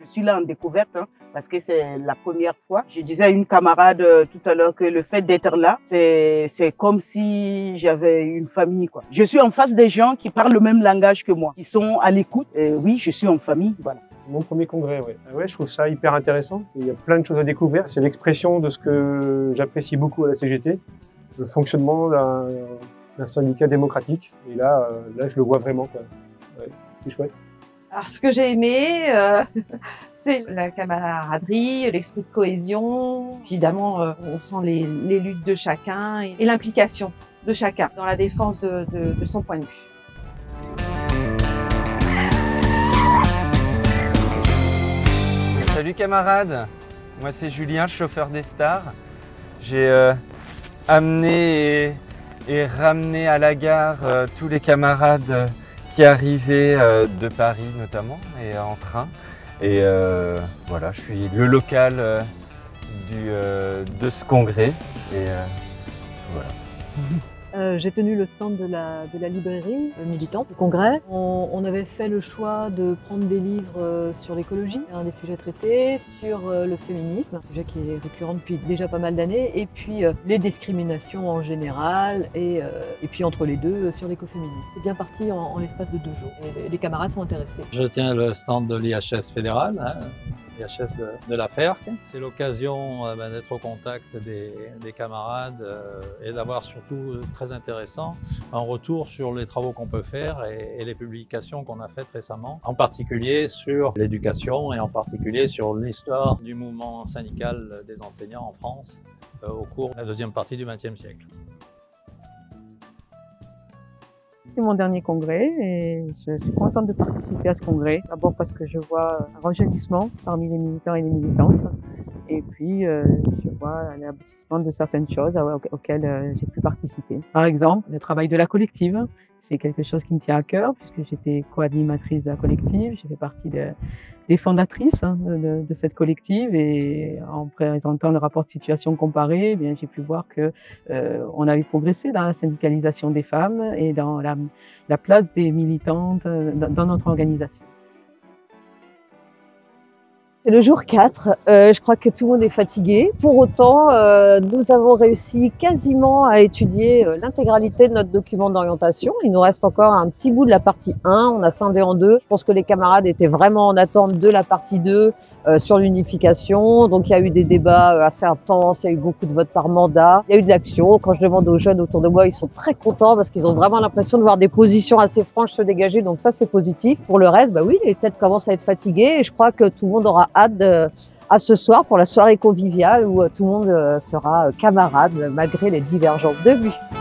Je suis là en découverte parce que c'est la première fois. Je disais à une camarade tout à l'heure que le fait d'être là, c'est comme si j'avais une famille, quoi. Je suis en face des gens qui parlent le même langage que moi, qui sont à l'écoute. Oui, je suis en famille, voilà. C'est mon premier congrès, ouais. Ouais, je trouve ça hyper intéressant. Il y a plein de choses à découvrir. C'est l'expression de ce que j'apprécie beaucoup à la CGT, le fonctionnement d'un syndicat démocratique. Et là, je le vois vraiment, quoi. Ouais, c'est chouette. Alors, ce que j'ai aimé, c'est la camaraderie, l'esprit de cohésion. Évidemment, on sent les luttes de chacun et l'implication de chacun dans la défense de son point de vue. Salut camarades, moi c'est Julien, le chauffeur des stars. J'ai amené et ramené à la gare tous les camarades qui arrivaient de Paris notamment et en train. Et voilà, je suis le local de ce congrès et voilà. J'ai tenu le stand de la librairie militante du congrès. On avait fait le choix de prendre des livres sur l'écologie, un des sujets traités, sur le féminisme, un sujet qui est récurrent depuis déjà pas mal d'années, et puis les discriminations en général, et puis entre les deux sur l'écoféminisme. C'est bien parti en l'espace de 2 jours. Et les camarades sont intéressés. Je tiens le stand de l'IHS fédéral, l'IHS de la FERC. C'est l'occasion d'être au contact des camarades et d'avoir surtout très intéressant un retour sur les travaux qu'on peut faire et les publications qu'on a faites récemment, en particulier sur l'éducation et en particulier sur l'histoire du mouvement syndical des enseignants en France au cours de la deuxième partie du XXe siècle. C'est mon dernier congrès et je suis contente de participer à ce congrès. D'abord parce que je vois un rajeunissement parmi les militants et les militantes. Et puis, je vois l'aboutissement de certaines choses auxquelles j'ai pu participer. Par exemple, le travail de la collective, c'est quelque chose qui me tient à cœur puisque j'étais co-animatrice de la collective. J'ai fait partie des fondatrices de cette collective et en présentant le rapport de situation comparé, eh bien, j'ai pu voir que on avait progressé dans la syndicalisation des femmes et dans la place des militantes dans notre organisation. C'est le jour 4, je crois que tout le monde est fatigué. Pour autant, nous avons réussi quasiment à étudier l'intégralité de notre document d'orientation. Il nous reste encore un petit bout de la partie 1, on a scindé en 2. Je pense que les camarades étaient vraiment en attente de la partie 2 sur l'unification. Donc il y a eu des débats assez intenses, il y a eu beaucoup de votes par mandat, il y a eu de l'action. Quand je demande aux jeunes autour de moi, ils sont très contents parce qu'ils ont vraiment l'impression de voir des positions assez franches se dégager, donc ça c'est positif. Pour le reste, bah oui, les têtes commencent à être fatiguées et je crois que tout le monde aura hâte à ce soir pour la soirée conviviale où tout le monde sera camarade malgré les divergences de vues.